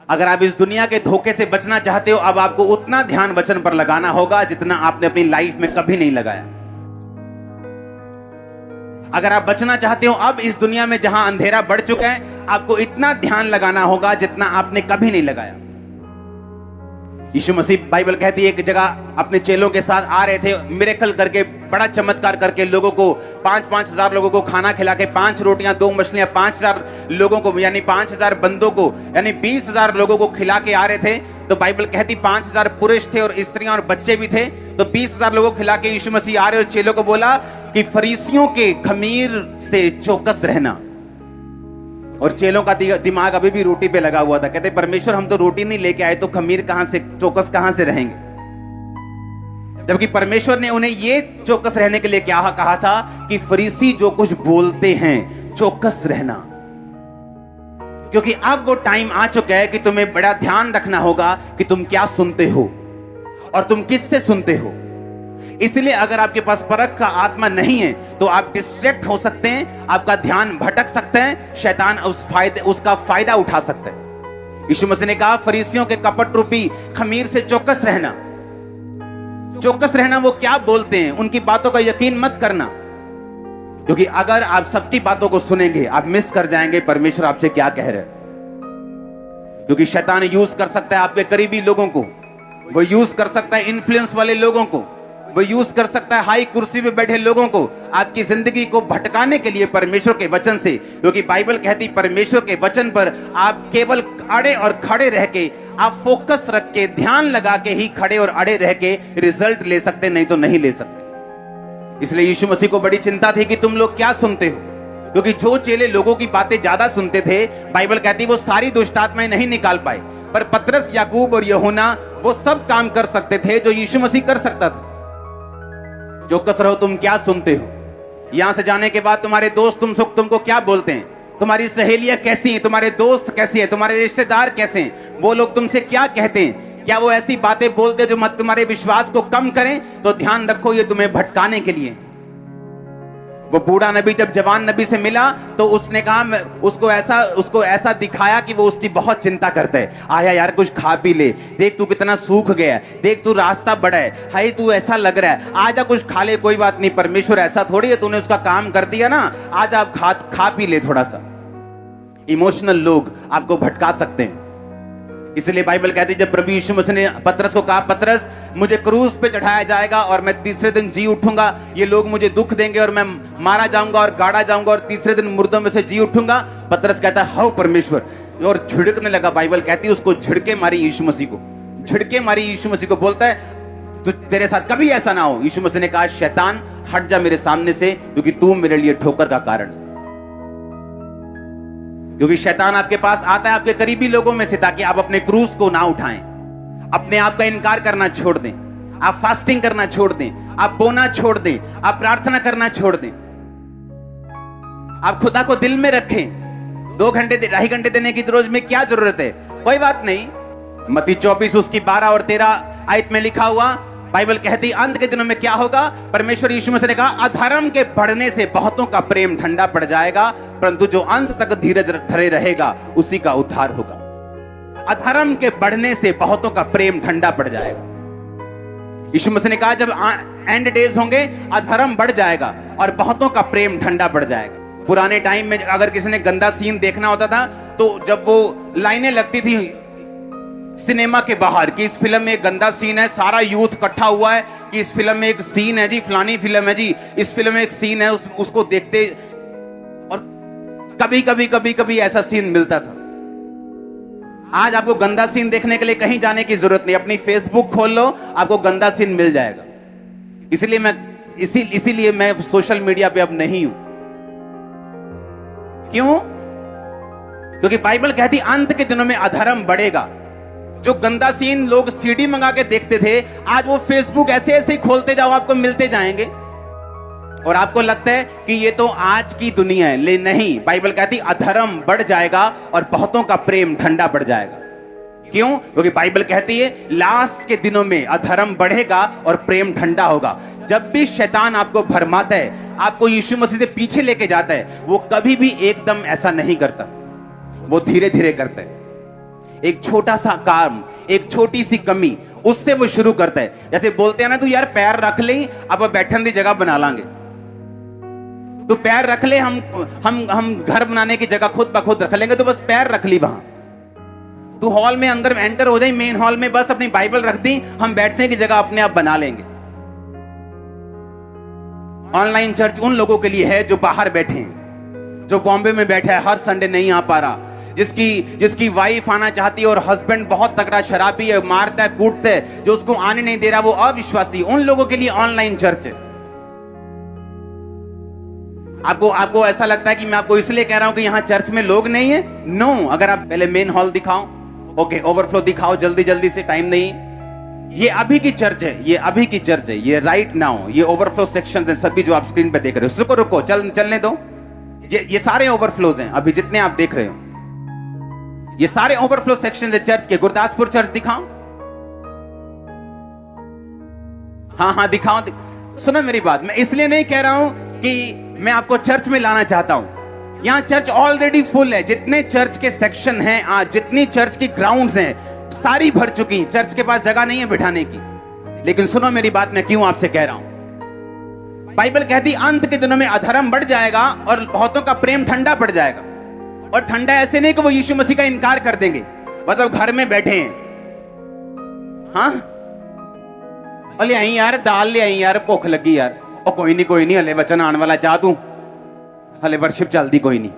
अगर आप इस दुनिया के धोखे से बचना चाहते हो, अब आपको उतना ध्यान वचन पर लगाना होगा जितना आपने अपनी लाइफ में कभी नहीं लगाया। अगर आप बचना चाहते हो अब इस दुनिया में जहां अंधेरा बढ़ चुका है, आपको इतना ध्यान लगाना होगा जितना आपने कभी नहीं लगाया। यीशु मसीह, बाइबल कहती है, एक जगह अपने चेलों के साथ आ रहे थे, मिरेकल करके, बड़ा चमत्कार करके लोगों को 5-5 हजार लोगों को खाना खिला के 5 रोटियां 2 मछलियां 5,000 लोगों को, यानी 5,000 बंदों को, यानी 20,000 लोगों को खिला के आ रहे थे। तो बाइबल कहती 5,000 पुरुष थे और स्त्रियां और बच्चे भी थे। तो 20,000 लोगों को खिला के यीशु मसीह आ रहे और चेलों को बोला कि फरीसियों के खमीर से चौकस रहना। और चेलों का दिमाग अभी भी रोटी पे लगा हुआ था। कहते परमेश्वर, हम तो रोटी नहीं लेके आए, तो खमीर कहां से, चौकस कहां से रहेंगे? जबकि परमेश्वर ने उन्हें ये चौकस रहने के लिए क्या कहा था कि फरीसी जो कुछ बोलते हैं चौकस रहना। क्योंकि अब वो टाइम आ चुका है कि तुम्हें बड़ा ध्यान रखना होगा कि तुम क्या सुनते हो और तुम किससे सुनते हो। इसलिए अगर आपके पास परख का आत्मा नहीं है तो आप डिस्ट्रैक्ट हो सकते हैं, आपका ध्यान भटक सकते हैं, शैतान उसका फायदा उठा सकता है। यीशु मसीह ने कहा फरीसियों के कपट रूपी खमीर से चौकस रहना। चौकस रहना, वो क्या बोलते हैं उनकी बातों का यकीन मत करना, क्योंकि अगर आप सबकी बातों को सुनेंगे आप मिस कर जाएंगे परमेश्वर आपसे क्या कह रहे हैं। क्योंकि शैतान यूज कर सकता है आपके करीबी लोगों को, वो यूज कर सकता है इन्फ्लुएंस वाले लोगों को, वो यूज कर सकता है हाई कुर्सी पे बैठे लोगों को आपकी जिंदगी को भटकाने के लिए परमेश्वर के वचन से। क्योंकि बाइबल कहती परमेश्वर के वचन पर आप केवल अड़े और खड़े रह के, आप फोकस रख के, ध्यान लगा के ही खड़े और अड़े रह के रिजल्ट ले सकते, नहीं तो नहीं ले सकते। इसलिए यीशु मसीह को बड़ी चिंता थी कि तुम लोग क्या सुनते हो। क्योंकि जो चेले लोगों की बातें ज्यादा सुनते थे, बाइबल कहती वो सारी दुष्ट आत्माएं नहीं निकाल पाए, पर पतरस, याकूब और यूहन्ना वो सब काम कर सकते थे जो यीशु मसीह कर सकता था। चौकस रहो, तुम क्या सुनते हो। यहां से जाने के बाद तुम्हारे दोस्त तुमको क्या बोलते हैं, तुम्हारी सहेलियां कैसी हैं, तुम्हारे दोस्त कैसे हैं, तुम्हारे रिश्तेदार कैसे हैं, वो लोग तुमसे क्या कहते हैं। क्या वो ऐसी बातें बोलते जो मत तुम्हारे विश्वास को कम करें? तो ध्यान रखो, ये तुम्हें भटकाने के लिए। वो बूढ़ा नबी जब जवान नबी से मिला तो उसने कहा, उसको ऐसा दिखाया कि वो उसकी बहुत चिंता करता है। आया यार कुछ खा पी ले, देख तू कितना सूख गया, देख तू रास्ता बड़ा है, हाय तू ऐसा लग रहा है, आजा कुछ खा ले। कोई बात नहीं, परमेश्वर ऐसा थोड़ी है, तूने उसका काम कर दिया ना, आजा खा पी ले थोड़ा सा। इमोशनल लोग आपको भटका सकते हैं। इसलिए बाइबल कहती है जब प्रभु यीशु मसीह ने पतरस को कहा, पतरस मुझे क्रूस पे चढ़ाया जाएगा और मैं तीसरे दिन जी उठूंगा, ये लोग मुझे दुख देंगे और मैं मारा जाऊंगा और गाड़ा जाऊंगा और तीसरे दिन मुर्दों में से जी उठूंगा। पतरस कहता है हाउ परमेश्वर, और झिड़कने लगा। बाइबल कहती है उसको झिड़के मारी यीशु मसीह को, झिड़के मारी यीशु मसीह को। बोलता है तू, तेरे साथ कभी ऐसा ना हो। यीशु मसीह ने कहा शैतान हट जा मेरे सामने से, क्योंकि तू मेरे लिए ठोकर का कारण। क्योंकि शैतान आपके पास आता है आपके करीबी लोगों में से, ताकि आप अपने क्रूस को ना उठाएं, अपने आप का इनकार करना छोड़ दें, आप फास्टिंग करना छोड़ दें, आप बोना छोड़ दें, आप प्रार्थना करना छोड़ दें, आप खुदा को दिल में रखें। 2 घंटे 2.5 घंटे देने की रोज में क्या जरूरत है? कोई बात नहीं। मत्ती 24 उसकी 12 और 13 आयत में लिखा हुआ, बाइबल कहती अंत के दिनों में क्या होगा। परमेश्वर यीशु मसीह ने कहा अधर्म के बढ़ने से बहुतों का प्रेम ठंडा पड़ जाएगा, परंतु जो अंत तक धीरज धरे रहेगा उसी का उद्धार होगा। अधर्म के बढ़ने से बहुतों का प्रेम ठंडा पड़ जाएगा। यीशु मसीह ने कहा जब एंड डेज होंगे अधर्म बढ़ जाएगा और बहुतों का प्रेम ठंडा पड़ जाएगा। पुराने टाइम में अगर किसी ने गंदा सीन देखना होता था तो जब वो लाइनें लगती थी सिनेमा के बाहर कि इस फिल्म में एक गंदा सीन है, सारा यूथ इकट्ठा हुआ है कि इस फिल्म में एक सीन है जी, फलानी फिल्म है जी, इस फिल्म में एक सीन है, उसको देखते। और कभी कभी ऐसा सीन मिलता था। आज आपको गंदा सीन देखने के लिए कहीं जाने की जरूरत नहीं, अपनी फेसबुक खोल लो आपको गंदा सीन मिल जाएगा। इसीलिए मैं सोशल मीडिया पे अब नहीं हूं। क्यों? क्योंकि बाइबल कहती अंत के दिनों में अधर्म बढ़ेगा। जो गंदा सीन लोग सीडी मंगा के देखते थे, आज वो फेसबुक ऐसे ऐसे ही खोलते जाओ आपको मिलते जाएंगे और आपको लगता है कि ये तो आज की दुनिया है। ले नहीं, बाइबल कहती अधर्म बढ़ जाएगा और बहुतों का प्रेम ठंडा पड़ जाएगा। क्यों? क्योंकि बाइबल कहती है लास्ट के दिनों में अधर्म बढ़ेगा और प्रेम ठंडा होगा। जब भी शैतान आपको भरमाता है, आपको यीशु मसीह से पीछे लेके जाता है, वो कभी भी एकदम ऐसा नहीं करता, वो धीरे धीरे करता है। एक छोटा सा काम, एक छोटी सी कमी, उससे वो शुरू करता है। जैसे बोलते हैं ना, तू यार पैर रख ले, अब बैठन की जगह बना लांगे। तो पैर रख ले, हम घर बनाने की जगह खुद ब खुद रख लेंगे। तो बस पैर रख ली वहां। तू हॉल में अंदर एंटर हो जाए, मेन हॉल में बस अपनी बाइबल रख दी, हम बैठने की जगह अपने आप बना लेंगे। ऑनलाइन चर्च उन लोगों के लिए है जो बाहर बैठे हैं, जो बॉम्बे में बैठा है, हर संडे नहीं आ पा रहा, जिसकी वाइफ आना चाहती है और हस्बैंड बहुत तगड़ा शराबी है, मारता है, कूटता है, जो उसको आने नहीं दे रहा, वो अविश्वासी। उन लोगों के लिए ऑनलाइन चर्च है। आपको ऐसा लगता है कि मैं आपको इसलिए कह रहा हूं कि यहां चर्च में लोग नहीं है? नो। अगर आप पहले मेन हॉल दिखाओ, ओके, ओवरफ्लो दिखाओ, जल्दी जल्दी से, टाइम नहीं। ये अभी की चर्च है, ये अभी की चर्च है, ये राइट नाउ। ये ओवरफ्लो सेक्शन है सभी जो आप स्क्रीन पे देख रहे हो। रुको चलने दो। ये सारे ओवरफ्लोज हैं अभी जितने आप देख रहे हो, ये सारे ओवरफ्लो सेक्शन है चर्च के। गुरदासपुर चर्च दिखाओ। हाँ दिखाओ। सुनो मेरी बात, मैं इसलिए नहीं कह रहा हूं कि मैं आपको चर्च में लाना चाहता हूं। यहां चर्च ऑलरेडी फुल है। जितने चर्च के सेक्शन हैं आज, जितनी चर्च की ग्राउंड्स हैं, सारी भर चुकी। चर्च के पास जगह नहीं है बिठाने की। लेकिन सुनो मेरी बात, मैं क्यों आपसे कह रहा हूं। बाइबल कहती अंत के दिनों में अधर्म बढ़ जाएगा और बहुतों का प्रेम ठंडा पड़ जाएगा। और ठंडा ऐसे नहीं कि वो यीशु मसीह का इनकार कर देंगे, मतलब घर में बैठे हैं। हाँ, ले आई यार दाल, ले आई यार, भुख लगी यार। और कोई नहीं हले वचन आने वाला, जा तू, हले वर्शिप चलती कोई नहीं।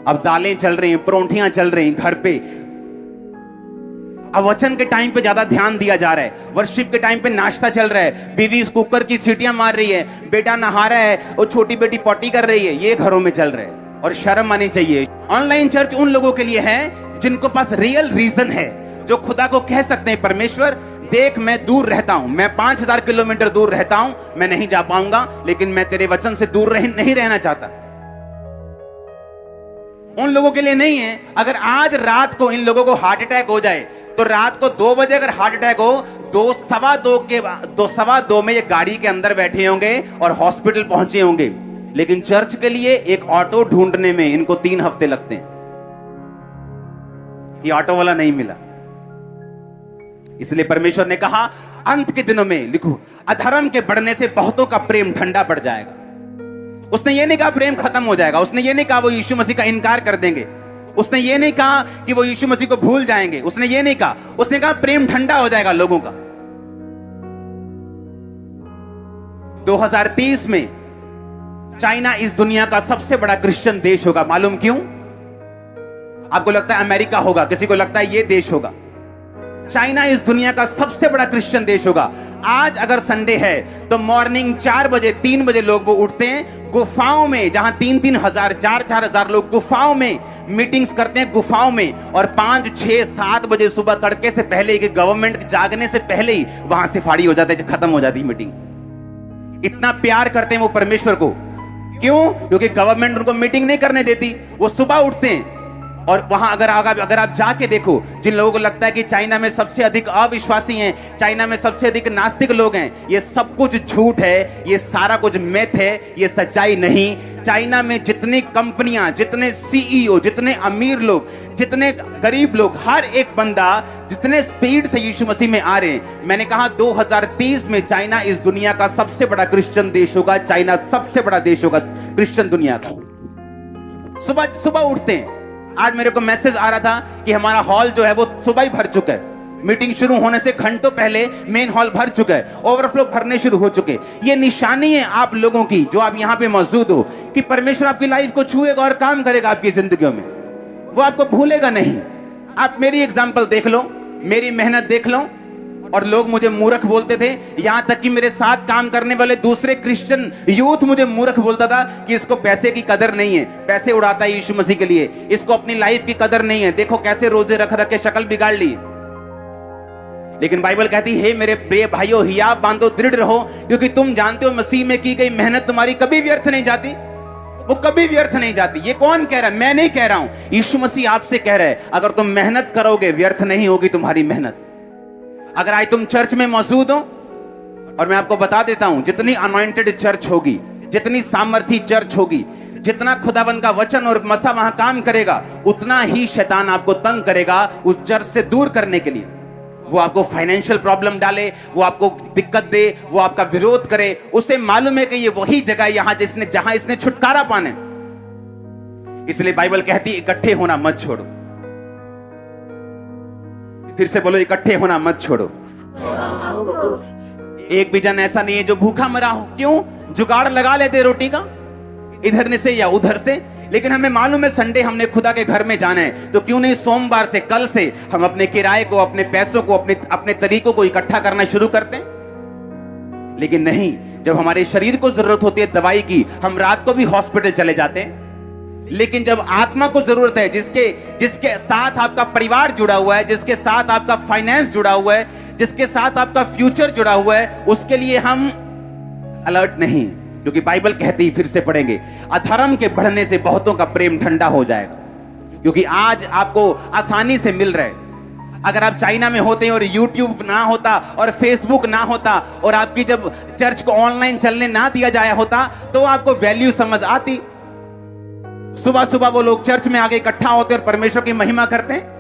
अब दालें चल रही हैं, परोंठियां चल रही हैं घर पे। अब वचन के टाइम पे ज्यादा ध्यान दिया जा रहा है, वर्शिप के टाइम पे नाश्ता चल रहा है, बीवी इस कुकर की सीटियां मार रही है, बेटा नहा रहा है और छोटी बेटी पॉटी कर रही है। ये घरों में चल रहा है और शर्म आनी चाहिए। ऑनलाइन चर्च उन लोगों के लिए है जिनको पास रियल रीजन है, जो खुदा को कह सकते हैं, परमेश्वर देख मैं दूर रहता हूं, मैं 5000 किलोमीटर दूर रहता हूं, मैं नहीं जा पाऊंगा, लेकिन मैं तेरे वचन से दूर नहीं रहना चाहता। उन लोगों के लिए नहीं है। अगर आज रात को इन लोगों को हार्ट अटैक हो जाए, तो रात को 2 बजे अगर हार्ट अटैक हो, 2:15 में ये गाड़ी के अंदर बैठे होंगे और हॉस्पिटल पहुंचे होंगे। लेकिन चर्च के लिए एक ऑटो ढूंढने में इनको 3 हफ्ते लगते हैं। ये ऑटो वाला नहीं मिला। इसलिए परमेश्वर ने कहा अंत के दिनों में, लिखो, अधर्म के बढ़ने से बहुतों का प्रेम ठंडा पड़ जाएगा। उसने ये नहीं कहा प्रेम खत्म हो जाएगा, उसने ये नहीं कहा वो यीशु मसीह का इनकार कर देंगे, उसने ये नहीं कहा कि वो यीशु मसीह को भूल जाएंगे, उसने ये नहीं कहा। उसने कहा प्रेम ठंडा हो जाएगा लोगों का। 2030 में चाइना इस दुनिया का सबसे बड़ा क्रिश्चियन देश होगा। मालूम क्यों? आपको लगता है अमेरिका होगा, किसी को लगता है ये देश होगा। चाइना इस दुनिया का सबसे बड़ा क्रिश्चियन देश होगा। आज अगर संडे है तो मॉर्निंग 4 बजे 3 बजे लोग वो उठते हैं गुफाओं में, जहां 3-3 हजार 4-4 हजार लोग गुफाओं में मीटिंग्स करते हैं, गुफाओं में। और 5, 6, 7 बजे सुबह तड़के से पहले ही, गवर्नमेंट जागने से पहले ही वहां से फाड़ी हो जाते हैं, खत्म हो जाती है मीटिंग। इतना प्यार करते हैं वो परमेश्वर को। क्यों? क्योंकि गवर्नमेंट उनको मीटिंग नहीं करने देती। वो सुबह उठते हैं और वहां अगर आप जाके देखो, जिन लोगों को लगता है कि चाइना में सबसे अधिक अविश्वासी हैं, चाइना में सबसे अधिक नास्तिक लोग हैं, ये सब कुछ झूठ है, ये सारा कुछ मिथ है, ये सच्चाई नहीं। चाइना में जितनी कंपनियां, जितने सीईओ, जितने अमीर लोग, जितने गरीब लोग, हर एक बंदा जितने स्पीड से यीशु मसीह में आ रहे हैं, मैंने कहा 2030 में चाइना इस दुनिया का सबसे बड़ा क्रिश्चियन देश होगा। चाइना सबसे बड़ा देश होगा क्रिश्चियन दुनिया का। सुबह उठते हैं। आज मेरे को मैसेज आ रहा था कि हमारा हॉल जो है वो सुबह ही भर चुका है। मीटिंग शुरू होने से घंटों पहले मेन हॉल भर चुका है, ओवरफ्लो भरने शुरू हो चुके। ये निशानी है आप लोगों की जो आप यहां पे मौजूद हो, कि परमेश्वर आपकी लाइफ को छुएगा और काम करेगा आपकी जिंदगियों में। वो आपको भूलेगा नहीं। आप मेरी एग्जाम्पल देख लो, मेरी मेहनत देख लो। और लोग मुझे मूर्ख बोलते थे, यहां तक कि मेरे साथ काम करने वाले दूसरे क्रिश्चियन यूथ मुझे मूर्ख बोलता था कि इसको पैसे की कदर नहीं है, पैसे उड़ाता है यीशु मसीह के लिए, इसको अपनी लाइफ की कदर नहीं है, देखो कैसे रोजे रख रख के शक्ल बिगाड़ ली। लेकिन बाइबल कहती है, मेरे प्रिय भाइयों, हियाव बांधो, दृढ़ रहो, क्योंकि तुम जानते हो मसीह में की गई मेहनत तुम्हारी कभी व्यर्थ नहीं जाती। वो कभी व्यर्थ नहीं जाती। ये कौन कह रहा है? मैं नहीं कह रहा हूं, यीशु मसीह आपसे कह रहा है, अगर तुम मेहनत करोगे व्यर्थ नहीं होगी तुम्हारी मेहनत। अगर आज तुम चर्च में मौजूद हो, और मैं आपको बता देता हूं, जितनी अनॉइंटेड चर्च होगी, जितनी सामर्थी चर्च होगी, जितना खुदाबंद का वचन और मसा वहां काम करेगा, उतना ही शैतान आपको तंग करेगा उस चर्च से दूर करने के लिए। वो आपको फाइनेंशियल प्रॉब्लम डाले, वो आपको दिक्कत दे, वो आपका विरोध करे। उसे मालूम है कि ये वही जगह है जहां इसने छुटकारा पाने। इसलिए बाइबल कहती है इकट्ठे होना मत छोड़ो। फिर से बोलो, इकट्ठे होना मत छोड़ो। एक भी जन ऐसा नहीं है जो भूखा मरा हो। क्यों? जुगाड़ लगा लेते रोटी का, इधर से या उधर से। लेकिन हमें मालूम है संडे हमने खुदा के घर में जाना है, तो क्यों नहीं सोमवार से, कल से हम अपने किराए को, अपने पैसों को, अपने तरीकों को इकट्ठा करना शुरू करते हैं। लेकिन नहीं, जब हमारे शरीर को जरूरत होती है दवाई की, हम रात को भी हॉस्पिटल चले जाते हैं। लेकिन जब आत्मा को जरूरत है, जिसके साथ आपका परिवार जुड़ा हुआ है, जिसके साथ आपका फाइनेंस जुड़ा हुआ है, जिसके साथ आपका फ्यूचर जुड़ा हुआ है, उसके लिए हम अलर्ट नहीं। क्योंकि बाइबल कहती है, फिर से पढ़ेंगे, अधर्म के बढ़ने से बहुतों का प्रेम ठंडा हो जाएगा। क्योंकि आज आपको आसानी से मिल रहा है। अगर आप चाइना में होते और यूट्यूब ना होता और फेसबुक ना होता और आपकी जब चर्च को ऑनलाइन चलने ना दिया जाया होता, तो आपको वैल्यू समझ आती। सुबह सुबह वो लोग चर्च में आगे इकट्ठा होते और परमेश्वर की महिमा करते हैं।